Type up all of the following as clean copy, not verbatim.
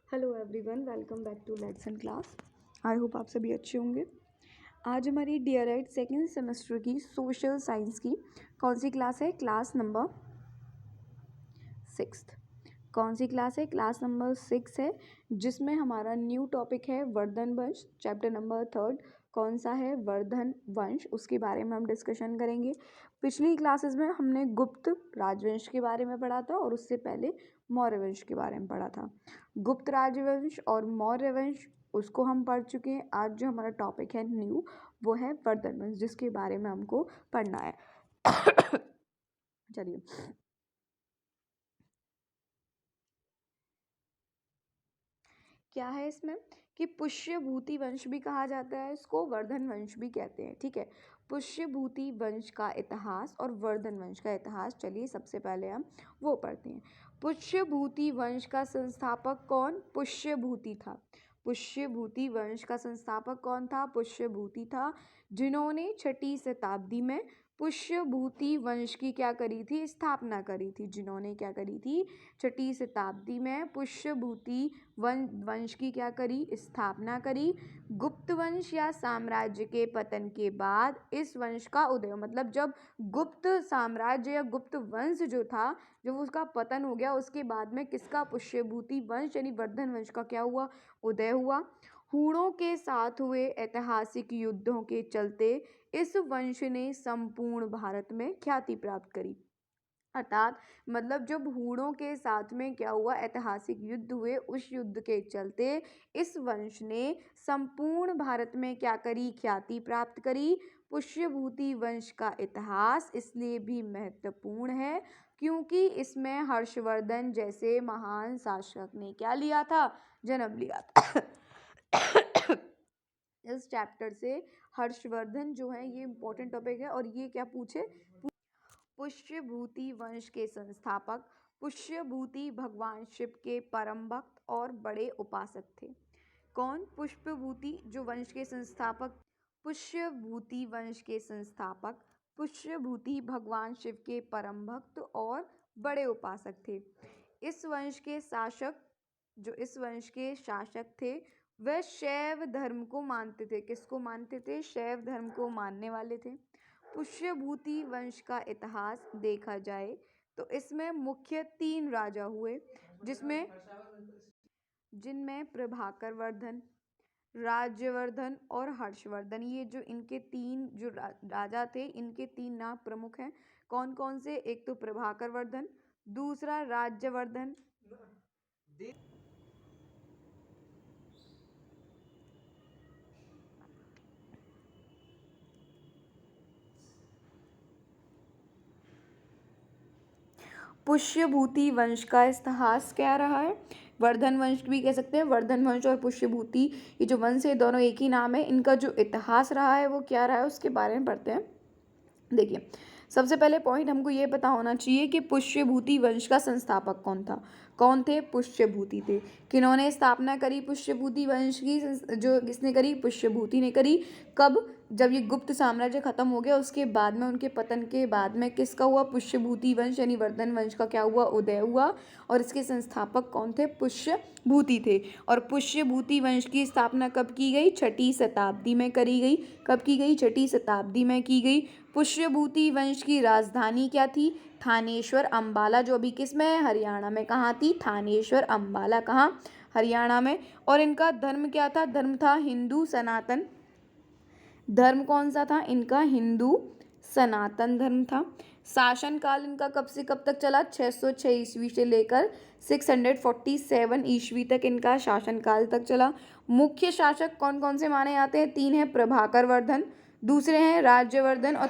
Hello everyone, welcome back to lesson class. I hope आप सभी अच्छे होंगे। आज हमारी डीआरआईट सेकेंड सेमेस्टर की सोशल साइंस की कौन सी क्लास है? Class number 6। कौन सी क्लास है? क्लास नंबर 6 है, जिसमें हमारा न्यू टॉपिक है वर्धन वंश। चैप्टर नंबर 3 कौन सा है? वर्धन वंश। उसके बारे में हम डिस्कशन करेंगे। पिछली क्लासेस में हमने गुप्त राजवंश के बारे में पढ़ा था और उससे पहले मौर्य वंश के बारे में पढ़ा था। गुप्त राजवंश और मौर्य वंश उसको हम पढ़ चुके हैं। आज जो हमारा टॉपिक है न्यू, वो है वर्धन वंश, जिसके बारे में हमको पढ़ना है। चलिए, क्या है इसमें कि पुष्यभूति वंश भी कहा जाता है, इसको वर्धन वंश भी कहते हैं। ठीक है, पुष्यभूति वंश का इतिहास और वर्धन वंश का इतिहास। चलिए, सबसे पहले हम वो पढ़ते हैं। पुष्यभूति वंश का संस्थापक कौन? पुष्यभूति था। पुष्यभूति वंश का संस्थापक कौन था? पुष्यभूति था, जिन्होंने 6ठी शताब्दी में पुष्यभूति वंश की क्या करी थी? स्थापना करी थी। जिन्होंने क्या करी थी? 6ठी शताब्दी में पुष्यभूति वंश की क्या करी? स्थापना करी। गुप्त वंश या साम्राज्य के पतन के बाद इस वंश का उदय, मतलब जब गुप्त साम्राज्य या गुप्त वंश जो था, जब उसका पतन हो गया, उसके बाद में किसका? पुष्यभूति वंश यानी वर्धन वंश का क्या हुआ? उदय हुआ। हूणों के साथ हुए ऐतिहासिक युद्धों के चलते इस वंश ने संपूर्ण भारत में ख्याति प्राप्त करी। अर्थात मतलब जब हूणों के साथ में क्या हुआ? ऐतिहासिक युद्ध हुए, उस युद्ध के चलते इस वंश ने संपूर्ण भारत में क्या करी? ख्याति प्राप्त करी। पुष्यभूति वंश का इतिहास इसलिए भी महत्वपूर्ण है क्योंकि इसमें हर्षवर्धन जैसे महान शासक ने क्या लिया था? जन्म लिया था। इस चैप्टर से हर्षवर्धन जो है, ये इंपॉर्टेंट टॉपिक है। और ये क्या पूछे? पुष्यभूति वंश के संस्थापक पुष्यभूति भगवान शिव के परम भक्त और बड़े उपासक थे। कौन? पुष्यभूति जो वंश के संस्थापक, पुष्यभूति वंश के संस्थापक पुष्यभूति भगवान शिव के परम भक्त और बड़े उपासक थे। इस वंश के शासक, जो इस वंश के शासक थे, वह शैव धर्म को मानते थे। किसको मानते थे? शैव धर्म को मानने वाले थे। पुष्यभूति वंश का इतिहास देखा जाए तो इसमें मुख्य 3 राजा हुए, जिनमें प्रभाकर वर्धन, राज्यवर्धन और हर्षवर्धन। ये जो इनके 3 जो राजा थे, इनके 3 नाम प्रमुख हैं। कौन कौन से? एक तो प्रभाकर वर्धन, दूसरा राज्यवर्धन, पुष्यभूति वंश का इतिहास क्या रहा है? वर्धन वंश भी कह सकते हैं। वर्धन वंश और पुष्यभूति, ये जो वंश है, दोनों एक ही नाम है। इनका जो इतिहास रहा है वो क्या रहा है, उसके बारे में पढ़ते हैं। देखिए, सबसे पहले पॉइंट हमको ये पता होना चाहिए कि पुष्यभूति वंश का संस्थापक कौन था। कौन थे? पुष्यभूति थे। किन्होंने स्थापना करी पुष्यभूति वंश की? जो किसने करी? पुष्यभूति ने करी। कब? जब ये गुप्त साम्राज्य खत्म हो गया, उसके बाद में, उनके पतन के बाद में किसका हुआ? पुष्यभूति वंश यानी वर्धन वंश का क्या हुआ? उदय हुआ। और इसके संस्थापक कौन थे? पुष्यभूति थे। और पुष्यभूति वंश की स्थापना कब की गई? 6ठी शताब्दी में करी गई। कब की गई? 6ठी शताब्दी में की गई। पुष्यभूति वंश की राजधानी क्या थी? थानेश्वर अंबाला, जो अभी किस में है? हरियाणा में। कहाँ थी? थानेश्वर अंबाला। कहाँ? हरियाणा में। और इनका धर्म क्या था? धर्म था हिंदू सनातन। धर्म कौन सा था इनका? हिंदू सनातन धर्म था। शासन काल इनका कब से कब तक चला? 606 ईस्वी से लेकर 647 ईस्वी तक इनका शासन काल तक चला। मुख्य शासक कौन कौन से माने जाते हैं? 3 हैं। प्रभाकर वर्धन, दूसरे हैं राज्यवर्धन, और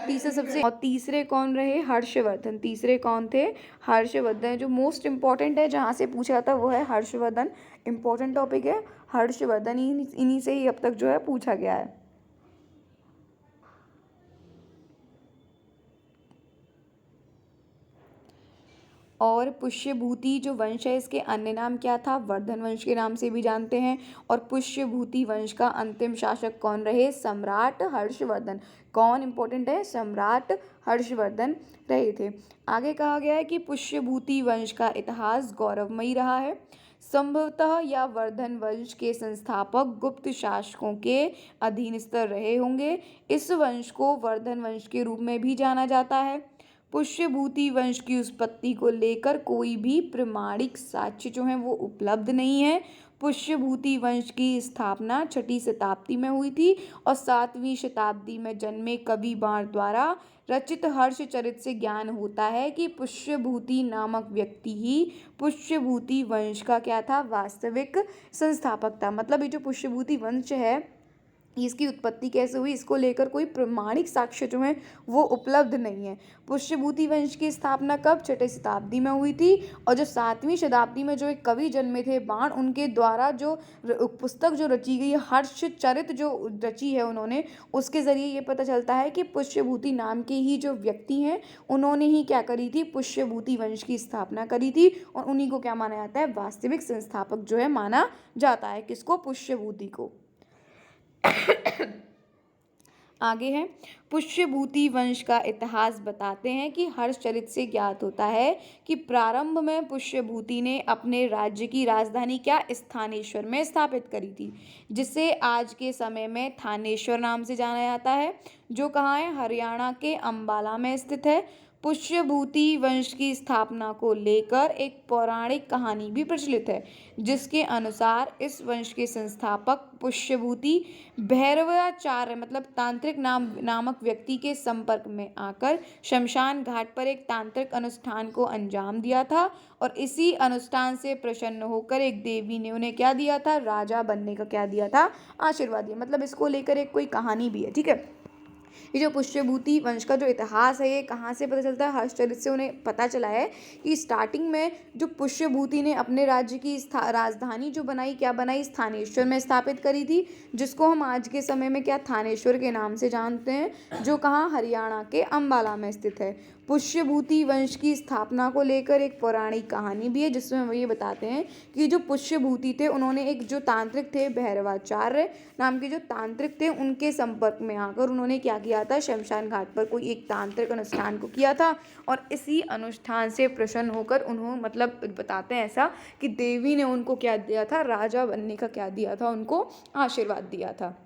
तीसरे कौन रहे? हर्षवर्धन। तीसरे कौन थे? हर्षवर्धन। जो मोस्ट इंपॉर्टेंट है, जहाँ से पूछा था, वो है हर्षवर्धन। इंपॉर्टेंट टॉपिक है हर्षवर्धन। इन्हीं से ही अब तक जो है पूछा गया है। और पुष्यभूति जो वंश है इसके अन्य नाम क्या था, वर्धन वंश के नाम से भी जानते हैं। और पुष्यभूति वंश का अंतिम शासक कौन रहे, सम्राट हर्षवर्धन। कौन इंपॉर्टेंट है, सम्राट हर्षवर्धन रहे थे। आगे कहा गया है कि पुष्यभूति वंश का इतिहास गौरवमयी रहा है। संभवतः या वर्धन वंश के संस्थापक गुप्त शासकों के अधीनस्थ रहे होंगे। इस वंश को वर्धन वंश के रूप में भी जाना जाता है। पुष्यभूति वंश की उत्पत्ति को लेकर कोई भी प्रमाणिक साक्ष्य जो है वो उपलब्ध नहीं है। पुष्यभूति वंश की स्थापना 6वीं शताब्दी में हुई थी और 7वीं शताब्दी में जन्मे कवि बाण द्वारा रचित हर्षचरित से ज्ञान होता है कि पुष्यभूति नामक व्यक्ति ही पुष्यभूति वंश का क्या था, वास्तविक संस्थापक था। मतलब ये जो पुष्यभूति वंश है इसकी उत्पत्ति कैसे हुई, इसको लेकर कोई प्रमाणिक साक्ष्य जो है वो उपलब्ध नहीं है। पुष्यभूति वंश की स्थापना कब, 6वीं शताब्दी में हुई थी। और जो 7वीं शताब्दी में जो एक कवि जन्मे थे बाण, उनके द्वारा जो पुस्तक जो रची गई है, हर्षचरित जो रची है उन्होंने, उसके ज़रिए ये पता चलता है कि पुष्यभूति नाम के ही जो व्यक्ति हैं उन्होंने ही क्या करी थी, पुष्यभूति वंश की स्थापना करी थी। और उन्हीं को क्या माना जाता है, वास्तविक संस्थापक जो है माना जाता है। किसको, पुष्यभूति को। आगे है, पुष्यभूति वंश का इतिहास बताते हैं कि हर्षचरित से ज्ञात होता है कि प्रारंभ में पुष्यभूति ने अपने राज्य की राजधानी क्या, स्थानेश्वर में स्थापित करी थी, जिसे आज के समय में थानेश्वर नाम से जाना जाता है, जो कहाँ है, हरियाणा के अंबाला में स्थित है। पुष्यभूति वंश की स्थापना को लेकर एक पौराणिक कहानी भी प्रचलित है, जिसके अनुसार इस वंश के संस्थापक पुष्यभूति भैरवाचार्य मतलब तांत्रिक नामक व्यक्ति के संपर्क में आकर शमशान घाट पर एक तांत्रिक अनुष्ठान को अंजाम दिया था। और इसी अनुष्ठान से प्रसन्न होकर एक देवी ने उन्हें क्या दिया था, राजा बनने का क्या दिया था, आशीर्वाद दिया। मतलब इसको लेकर एक कोई कहानी भी है, ठीक है। ये जो पुष्यभूति वंश का जो इतिहास है ये कहाँ से पता चलता है, हर्षचरित से उन्हें पता चला है कि स्टार्टिंग में जो पुष्यभूति ने अपने राज्य की राजधानी जो बनाई, क्या बनाई, स्थानेश्वर में स्थापित करी थी, जिसको हम आज के समय में क्या, थानेश्वर के नाम से जानते हैं, जो कहाँ, हरियाणा के अंबाला में स्थित है। पुष्यभूति वंश की स्थापना को लेकर एक पौराणिक कहानी भी है, जिसमें वो ये बताते हैं कि जो पुष्यभूति थे उन्होंने एक जो तांत्रिक थे भैरवाचार्य नाम के जो तांत्रिक थे उनके संपर्क में आकर उन्होंने क्या किया था, शमशान घाट पर कोई एक तांत्रिक अनुष्ठान को किया था। और इसी अनुष्ठान से प्रसन्न होकर उन्होंने मतलब बताते हैं ऐसा कि देवी ने उनको क्या दिया था, राजा बनने का क्या दिया था, उनको आशीर्वाद दिया था।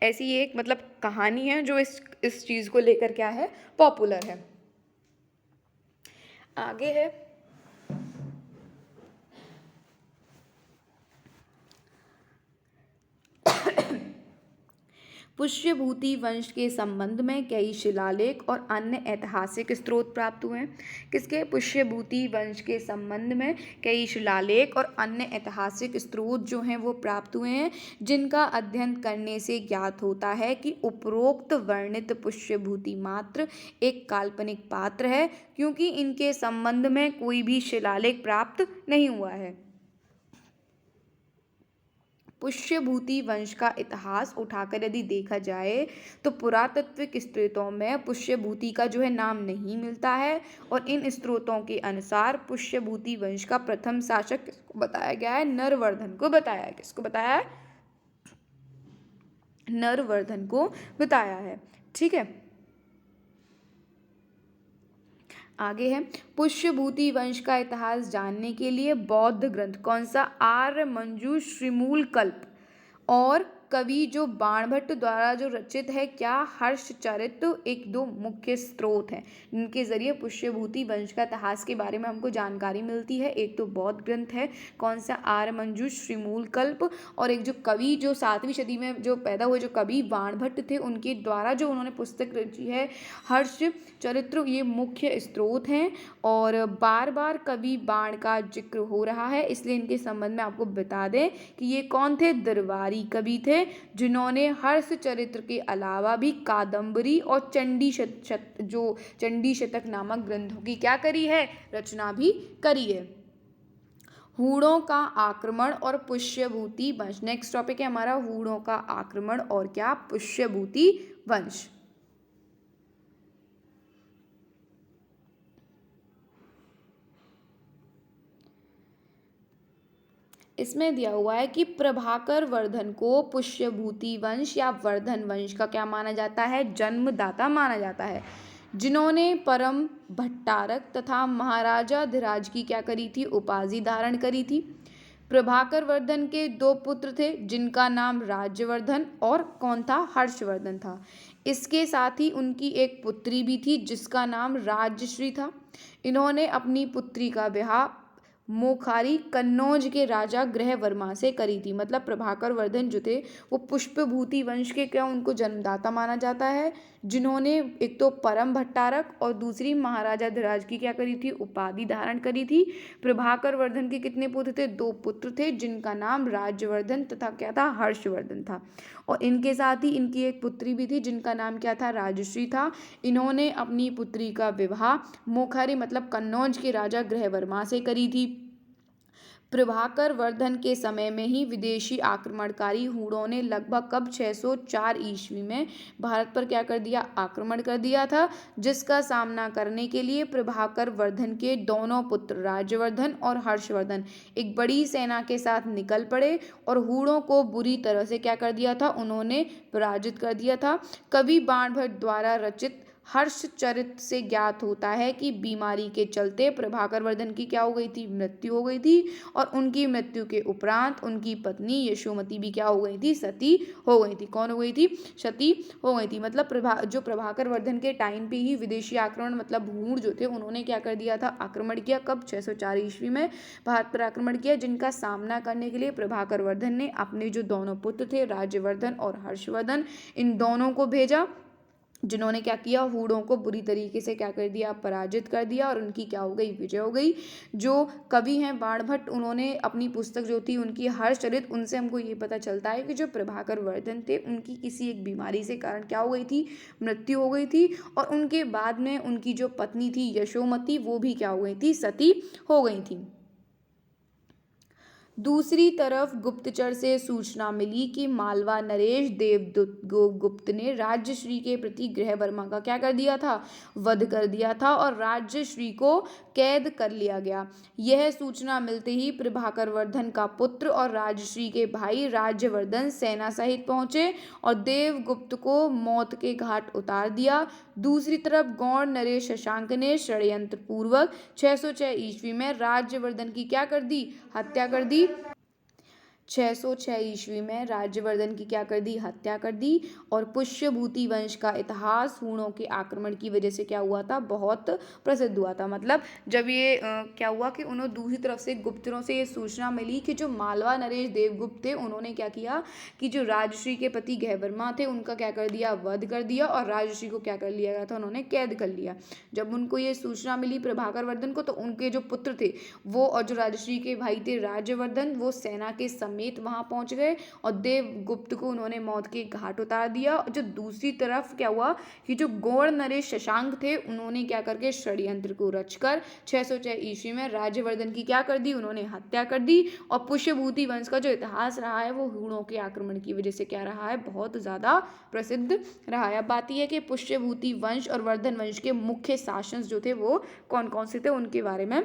ऐसी एक मतलब कहानी है जो इस चीज़ को लेकर क्या है, पॉपुलर है। आगे है, पुष्यभूति वंश के संबंध में कई शिलालेख और अन्य ऐतिहासिक स्रोत प्राप्त हुए हैं। किसके, पुष्यभूति वंश के संबंध में कई शिलालेख और अन्य ऐतिहासिक स्रोत जो हैं वो प्राप्त हुए हैं, जिनका अध्ययन करने से ज्ञात होता है कि उपरोक्त वर्णित पुष्यभूति मात्र एक काल्पनिक पात्र है, क्योंकि इनके संबंध में कोई भी शिलालेख प्राप्त नहीं हुआ है। पुष्यभूति वंश का इतिहास उठाकर यदि देखा जाए तो पुरातात्विक स्रोतों में पुष्यभूति का जो है नाम नहीं मिलता है। और इन स्रोतों के अनुसार पुष्यभूति वंश का प्रथम शासक किसको बताया गया है, नरवर्धन को बताया है। किसको बताया है, नरवर्धन को बताया है, ठीक है। आगे है, पुष्यभूति वंश का इतिहास जानने के लिए बौद्ध ग्रंथ कौन सा, आर्यमंजू श्रीमूलकल्प और कवि जो बाणभट्ट द्वारा जो रचित है क्या, हर्षचरित, एक दो मुख्य स्रोत हैं जिनके जरिए पुष्यभूति वंश का इतिहास के बारे में हमको जानकारी मिलती है। एक तो बौद्ध ग्रंथ है कौन सा, आर्यमंजू श्रीमूलकल्प, और एक जो कवि जो 7वीं सदी में जो पैदा हुए जो कवि बाणभट्ट थे उनके द्वारा जो उन्होंने पुस्तक रची है हर्षचरित्र, ये मुख्य स्रोत हैं। और बार बार कवि बाण का जिक्र हो रहा है, इसलिए इनके संबंध में आपको बता दें कि ये कौन थे, दरबारी कवि थे, जिन्होंने हर्षचरित्र के अलावा भी कादम्बरी और चंडी शतक नामक ग्रंथों की क्या करी है, रचना भी करी है। हूणों का आक्रमण और पुष्यभूति वंश, नेक्स्ट टॉपिक है हमारा हूणों का आक्रमण और क्या, पुष्यभूति वंश। इसमें दिया हुआ है कि प्रभाकर वर्धन को पुष्यभूति वंश या वर्धन वंश का क्या माना जाता है, जन्मदाता माना जाता है, जिन्होंने परम भट्टारक तथा महाराजा धीराज की क्या करी थी, उपाधि धारण करी थी। प्रभाकर वर्धन के दो पुत्र थे जिनका नाम राज्यवर्धन और कौन था, हर्षवर्धन था। इसके साथ ही उनकी एक पुत्री भी थी जिसका नाम राजश्री था। इन्होंने अपनी पुत्री का विवाह मोखारी कन्नौज के राजा ग्रहवर्मा से करी थी। मतलब प्रभाकर वर्धन जो थे वो पुष्पभूति वंश के क्या, उनको जन्मदाता माना जाता है, जिन्होंने एक तो परम भट्टारक और दूसरी महाराजा धीराज की क्या करी थी, उपाधि धारण करी थी। प्रभाकर वर्धन के कितने पुत्र थे, दो पुत्र थे जिनका नाम राज्यवर्धन तथा क्या था, हर्षवर्धन था। और इनके साथ ही इनकी एक पुत्री भी थी जिनका नाम क्या था, राजश्री था। इन्होंने अपनी पुत्री का विवाह मोखारी मतलब कन्नौज के राजा ग्रहवर्मा से करी थी। प्रभाकर वर्धन के समय में ही विदेशी आक्रमणकारी हूणों ने लगभग कब 604 ईस्वी में भारत पर क्या कर दिया, आक्रमण कर दिया था, जिसका सामना करने के लिए प्रभाकर वर्धन के दोनों पुत्र राज्यवर्धन और हर्षवर्धन एक बड़ी सेना के साथ निकल पड़े और हूणों को बुरी तरह से क्या कर दिया था, उन्होंने पराजित कर दिया था। कवि बाणभट्ट द्वारा रचित हर्षचरित से ज्ञात होता है कि बीमारी के चलते प्रभाकर वर्धन की क्या हो गई थी, मृत्यु हो गई थी। और उनकी मृत्यु के उपरांत उनकी पत्नी यशोमती भी क्या हो गई थी, सती हो गई थी। कौन हो गई थी, सती हो गई थी। मतलब प्रभाकर वर्धन के टाइम पे ही विदेशी आक्रमण मतलब हूण जो थे उन्होंने क्या कर दिया था, आक्रमण किया। कब, 604 ईस्वी में भारत पर आक्रमण किया, जिनका सामना करने के लिए प्रभाकर वर्धन ने अपने जो दोनों पुत्र थे राज्यवर्धन और हर्षवर्धन, इन दोनों को भेजा, जिन्होंने क्या किया, हूणों को बुरी तरीके से क्या कर दिया, पराजित कर दिया और उनकी क्या हो गई, विजय हो गई। जो कवि हैं बाणभट्ट, उन्होंने अपनी पुस्तक जो थी उनकी हर्षचरित, उनसे हमको ये पता चलता है कि जो प्रभाकर वर्धन थे उनकी किसी एक बीमारी से कारण क्या हो गई थी, मृत्यु हो गई थी। और उनके बाद में उनकी जो पत्नी थी यशोमती, वो भी क्या हो गई थी, सती हो गई थी। दूसरी तरफ गुप्तचर से सूचना मिली कि मालवा नरेश देवगुप्त ने राज्यश्री के प्रति ग्रहवर्मा का क्या कर दिया था, वध कर दिया था और राज्यश्री को कैद कर लिया गया। यह सूचना मिलते ही प्रभाकर वर्धन का पुत्र और राजश्री के भाई राज्यवर्धन सेना सहित पहुंचे और देवगुप्त को मौत के घाट उतार दिया। दूसरी तरफ गौड़ नरेश शशांक ने षड्यंत्र पूर्वक 606 ईस्वी में राज्यवर्धन की क्या कर दी, हत्या कर दी। 606 ईस्वी में राज्यवर्धन की क्या कर दी, हत्या कर दी। और पुष्यभूति वंश का इतिहास हूणों के आक्रमण की वजह से क्या हुआ था, बहुत प्रसिद्ध हुआ था। मतलब जब ये क्या हुआ कि उन्होंने दूसरी तरफ से गुप्तचरों से ये सूचना मिली कि जो मालवा नरेश देवगुप्त थे उन्होंने क्या किया कि जो राजश्री के पति ग्रहवर्मा थे उनका क्या कर दिया, वध कर दिया और राजश्री को क्या कर लिया गया था, उन्होंने कैद कर लिया। जब उनको ये सूचना मिली प्रभाकर वर्धन को, तो उनके जो पुत्र थे वो और जो राजश्री के भाई थे राज्यवर्धन, वो सेना के समेत वहां पहुंच गए और देवगुप्त को उन्होंने मौत के घाट उतार दिया। जो दूसरी तरफ क्या हुआ कि जो गौड़ नरेश शशांक थे उन्होंने क्या करके षड्यंत्र को रचकर 606 ईस्वी में राज्यवर्धन की क्या कर दी, उन्होंने हत्या कर दी। और पुष्यभूति वंश का जो इतिहास रहा है वो हूणों के आक्रमण की वजह से क्या रहा है, बहुत ज्यादा प्रसिद्ध रहा है। अब बात यह है कि पुष्यभूति वंश और वर्धन वंश के मुख्य शासक जो थे वो कौन कौन से थे, उनके बारे में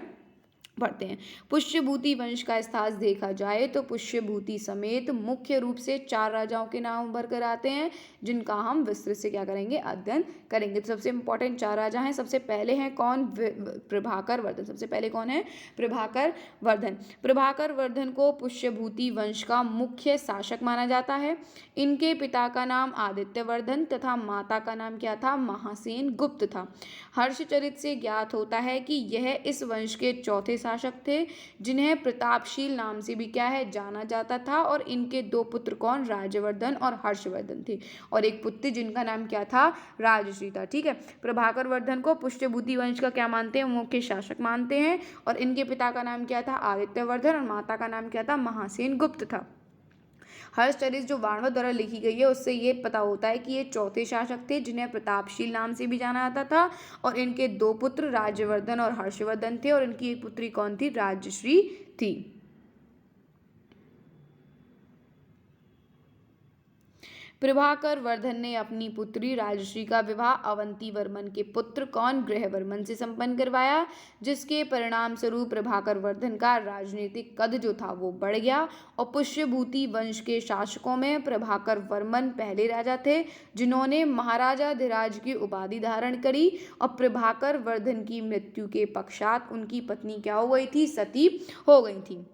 पढ़ते हैं। पुष्यभूति वंश का इतिहास देखा जाए तो पुष्यभूति समेत मुख्य रूप से 4 राजाओं के नाम उभर कर आते हैं जिनका हम विस्तृत से क्या करेंगे, अध्ययन करेंगे। तो सबसे इंपॉर्टेंट 4 राजा हैं। सबसे पहले हैं कौन, प्रभाकर वर्धन। सबसे पहले कौन है, प्रभाकर वर्धन। प्रभाकर वर्धन को पुष्यभूति वंश का मुख्य शासक माना जाता है। इनके पिता का नाम आदित्य वर्धन तथा माता का नाम क्या था, महासेन गुप्त था। हर्षचरित से ज्ञात होता है कि यह इस वंश के चौथे शासक थे जिन्हें प्रतापशील नाम से भी क्या है, जाना जाता था। और इनके 2 पुत्र कौन, राज्यवर्धन और हर्षवर्धन थे और एक पुत्री जिनका नाम क्या था, राजश्री था। ठीक है, प्रभाकर वर्धन को पुष्यभूति वंश का क्या मानते हैं, मुख्य शासक मानते हैं। और इनके पिता का नाम क्या था, आदित्य वर्धन, और माता का नाम क्या था, महासेन गुप्त था। हर्षचरित जो बाणभट्ट द्वारा लिखी गई है उससे ये पता होता है कि ये चौथे शासक थे जिन्हें प्रतापशील नाम से भी जाना जाता था। और इनके 2 पुत्र राज्यवर्धन और हर्षवर्धन थे और इनकी एक पुत्री कौन थी, राजश्री थी। प्रभाकर वर्धन ने अपनी पुत्री राजश्री का विवाह अवंती वर्मन के पुत्र कौन ग्रहवर्मन से संपन्न करवाया, जिसके परिणाम स्वरूप प्रभाकर वर्धन का राजनीतिक कद जो था वो बढ़ गया। और पुष्यभूति वंश के शासकों में प्रभाकर वर्मन पहले राजा थे जिन्होंने महाराजाधिराज की उपाधि धारण करी। और प्रभाकर वर्धन की मृत्यु के पश्चात उनकी पत्नी क्या हो गई थी, सती हो गई थी।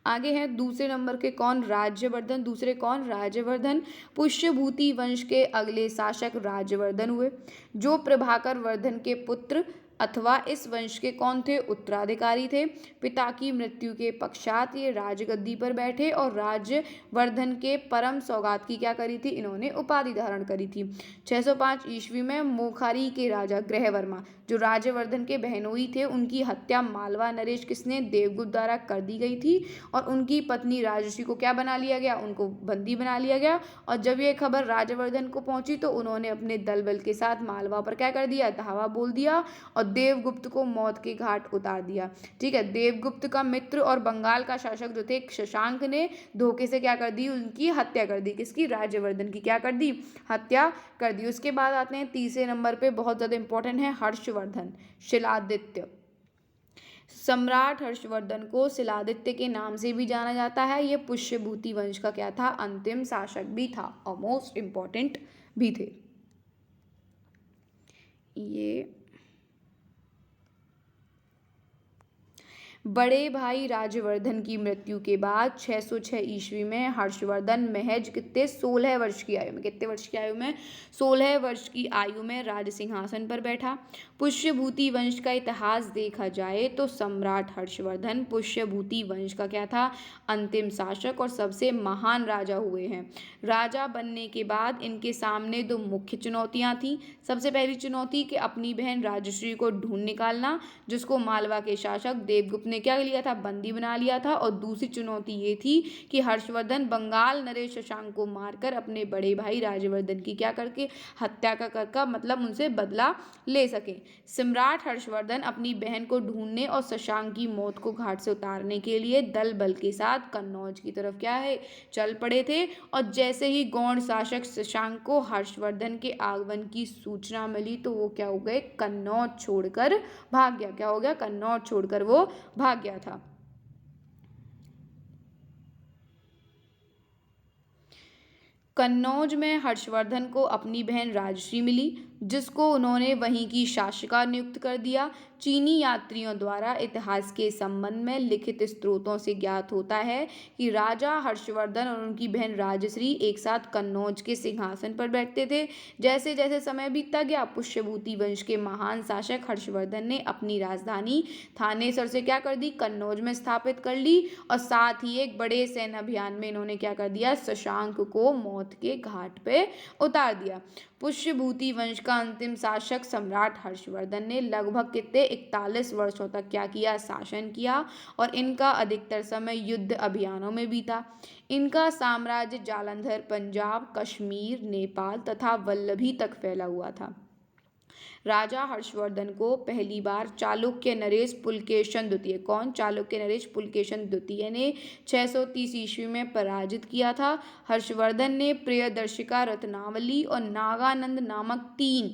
आगे है दूसरे नंबर के कौन, राज्यवर्धन। दूसरे कौन, राज्यवर्धन। पुष्यभूति वंश के अगले शासक राज्यवर्धन हुए, जो प्रभाकर वर्धन के पुत्र अथवा इस वंश के कौन थे, उत्तराधिकारी थे। पिता की मृत्यु के पश्चात ये राजगद्दी पर बैठे और राज्यवर्धन के परम सौगात की क्या करी थी, इन्होंने उपाधि धारण करी थी। 605 ईस्वी में मोखारी के राजा ग्रहवर्मा जो राज्यवर्धन के बहनोई थे, उनकी हत्या मालवा नरेश किसने, देवगुप्त द्वारा कर दी गई थी। और उनकी पत्नी राजश्री को क्या बना लिया गया, उनको बंदी बना लिया गया। और जब ये खबर राज्यवर्धन को पहुंची तो उन्होंने अपने दल बल के साथ मालवा पर क्या कर दिया, धावा बोल दिया और देवगुप्त को मौत के घाट उतार दिया। ठीक है, देवगुप्त का मित्र और बंगाल का शासक जो थे शशांक ने धोखे से क्या कर दी, उनकी हत्या कर दी। किसकी, राज्यवर्धन की क्या कर दी, हत्या कर दी। उसके बाद आते हैं तीसरे नंबर पे, बहुत ज्यादा इंपॉर्टेंट है, हर्षवर्धन शिलादित्य। सम्राट हर्षवर्धन को शिलादित्य के नाम से भी जाना जाता है। ये पुष्यभूति वंश का क्या था, अंतिम शासक भी था और मोस्ट इंपॉर्टेंट भी थे। ये बड़े भाई राज्यवर्धन की मृत्यु के बाद 606 ईस्वी में हर्षवर्धन महज कितने, 16 वर्ष की आयु में, कितने वर्ष की आयु में, 16 वर्ष की आयु में राज सिंहासन पर बैठा। पुष्यभूति वंश का इतिहास देखा जाए तो सम्राट हर्षवर्धन पुष्यभूति वंश का क्या था, अंतिम शासक और सबसे महान राजा हुए हैं। राजा बनने के बाद इनके सामने दो मुख्य चुनौतियां थीं। सबसे पहली चुनौती कि अपनी बहन राजश्री को ढूंढ निकालना, जिसको मालवा के शासक देवगुप्त ने क्या लिया था, बंदी बना लिया था। और दूसरी चुनौती ये थी कि हर्षवर्धन बंगाल नरेश शशांक को मारकर अपने बड़े भाई राज्यवर्धन की क्या करके, हत्या का मतलब उनसे बदला ले सके। सम्राट हर्षवर्धन अपनी बहन को ढूंढने और शशांक की मौत को घाट से उतारने के लिए दल बल के साथ कन्नौज की तरफ क्या है, चल पड़े थे। और जैसे ही गौड़ शासक शशांक को हर्षवर्धन के आगमन की सूचना मिली तो वो क्या हो गए, कन्नौज छोड़कर भाग गया। क्या हो गया, कन्नौज छोड़कर वो भाग गया था। कन्नौज में हर्षवर्धन को अपनी बहन राजश्री मिली, जिसको उन्होंने वहीं की शासिका नियुक्त कर दिया। चीनी यात्रियों द्वारा इतिहास के संबंध में लिखित स्रोतों से ज्ञात होता है कि राजा हर्षवर्धन और उनकी बहन राजश्री एक साथ कन्नौज के सिंहासन पर बैठते थे। जैसे जैसे समय बीतता गया, पुष्यभूति वंश के महान शासक हर्षवर्धन ने अपनी राजधानी थानेसर से क्या कर दी, कन्नौज में स्थापित कर ली। और साथ ही एक बड़े सैन्य अभियान में इन्होंने क्या कर दिया, शशांक को मौत के घाट पे उतार दिया। पुष्यभूति वंश का अंतिम शासक सम्राट हर्षवर्धन ने लगभग कितने, 41 वर्षों तक क्या किया, शासन किया। और इनका अधिकतर समय युद्ध अभियानों में बीता। इनका साम्राज्य जालंधर, पंजाब, कश्मीर, नेपाल तथा वल्लभी तक फैला हुआ था। राजा हर्षवर्धन को पहली बार चालुक्य नरेश पुलकेशन द्वितीय, कौन, चालुक्य नरेश पुलकेशन द्वितीय ने 630 ईस्वी में पराजित किया था। हर्षवर्धन ने प्रियदर्शिका रत्नावली और नागानंद नामक 3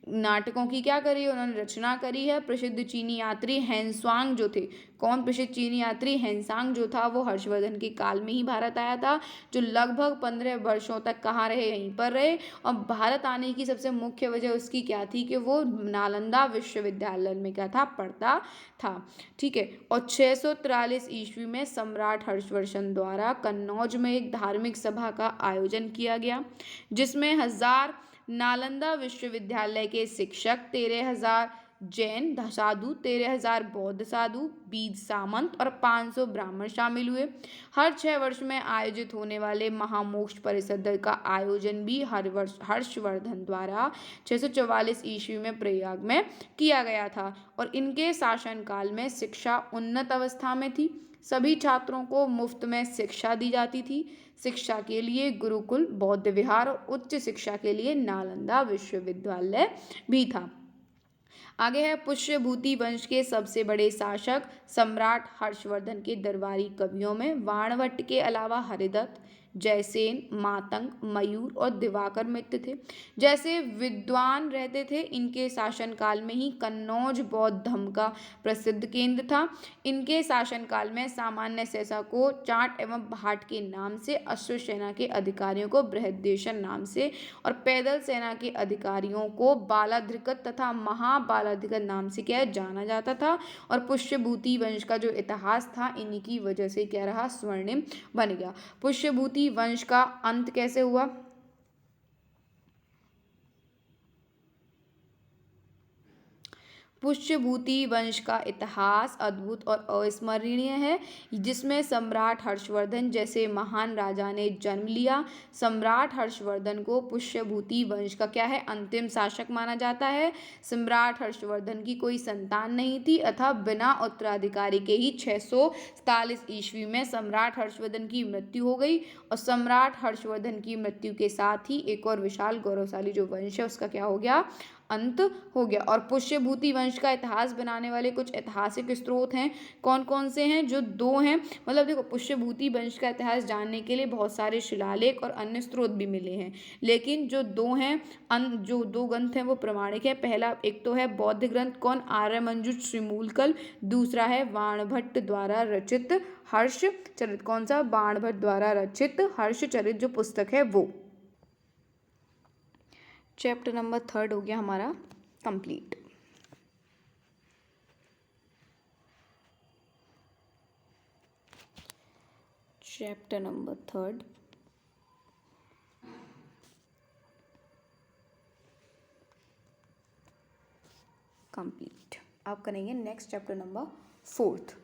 नाटकों की क्या करी, उन्होंने रचना करी है। प्रसिद्ध चीनी यात्री हेनस्वांग जो थे, कौन, प्रसिद्ध चीनी यात्री हेनसांग जो था वो हर्षवर्धन के काल में ही भारत आया था, जो लगभग 15 वर्षों तक कहाँ रहे, यहीं पर रहे। और भारत आने की सबसे मुख्य वजह उसकी क्या थी कि वो नालंदा विश्वविद्यालय में क्या था, पढ़ता था। ठीक है, और 643 ईस्वी में सम्राट हर्षवर्धन द्वारा कन्नौज में एक धार्मिक सभा का आयोजन किया गया, जिसमें 1000 नालंदा विश्वविद्यालय के शिक्षक, 13,000 जैन साधु, 13,000 बौद्ध साधु, 20 सामंत और 500 ब्राह्मण शामिल हुए। हर 6 वर्ष में आयोजित होने वाले महामोक्ष परिषद का आयोजन भी हर वर्ष हर्षवर्धन द्वारा 644 ईस्वी में प्रयाग में किया गया था। और इनके शासनकाल में शिक्षा उन्नत अवस्था में थी। सभी छात्रों को मुफ्त में शिक्षा दी जाती थी। शिक्षा के लिए गुरुकुल, बौद्ध विहार और उच्च शिक्षा के लिए नालंदा विश्वविद्यालय भी था। आगे है पुष्यभूति वंश के सबसे बड़े शासक सम्राट हर्षवर्धन के दरबारी कवियों में वाणभट्ट के अलावा हरिदत्त, जयसेन, मातंग, मयूर और दिवाकर मित्र थे। जैसे विद्वान रहते थे, इनके शासनकाल में ही कन्नौज बौद्ध धर्म का प्रसिद्ध केंद्र था। इनके शासनकाल में सामान्य सेसा को जाट एवं भाट के नाम से, अश्व सेना के अधिकारियों को बृहदेश्वर नाम से और पैदल सेना के अधिकारियों को बालाधिकत तथा महाबालाधिकत नाम से क्या जाना जाता था। और पुष्यभूति वंश का जो इतिहास था इन्हीं की वजह से क्या रहा, स्वर्णिम बन गया। पुष्यभूति वंश का अंत कैसे हुआ? पुष्यभूति वंश का इतिहास अद्भुत और अविस्मरणीय है, जिसमें सम्राट हर्षवर्धन जैसे महान राजा ने जन्म लिया। सम्राट हर्षवर्धन को पुष्यभूति वंश का क्या है, अंतिम शासक माना जाता है। सम्राट हर्षवर्धन की कोई संतान नहीं थी, अतः बिना उत्तराधिकारी के ही 647 ईस्वी में सम्राट हर्षवर्धन की मृत्यु हो गई। और सम्राट हर्षवर्धन की मृत्यु के साथ ही एक और विशाल गौरवशाली जो वंश है उसका क्या हो गया, अंत हो गया। और पुष्यभूति वंश का इतिहास बनाने वाले कुछ ऐतिहासिक स्रोत हैं, कौन कौन से हैं? जो दो हैं, मतलब देखो पुष्यभूति वंश का इतिहास जानने के लिए बहुत सारे शिलालेख और अन्य स्रोत भी मिले हैं, लेकिन जो दो हैं, जो दो ग्रंथ हैं वो प्रमाणिक है। पहला एक तो है बौद्ध ग्रंथ, कौन? आर्यमंजु श्रीमूलकल। दूसरा है बाणभट्ट द्वारा रचित हर्षचरित। कौन सा? बाणभट्ट द्वारा रचित हर्षचरित जो पुस्तक है वो। चैप्टर नंबर 3 हो गया हमारा कंप्लीट। Chapter number 3 complete. अब करेंगे नेक्स्ट चैप्टर नंबर 4।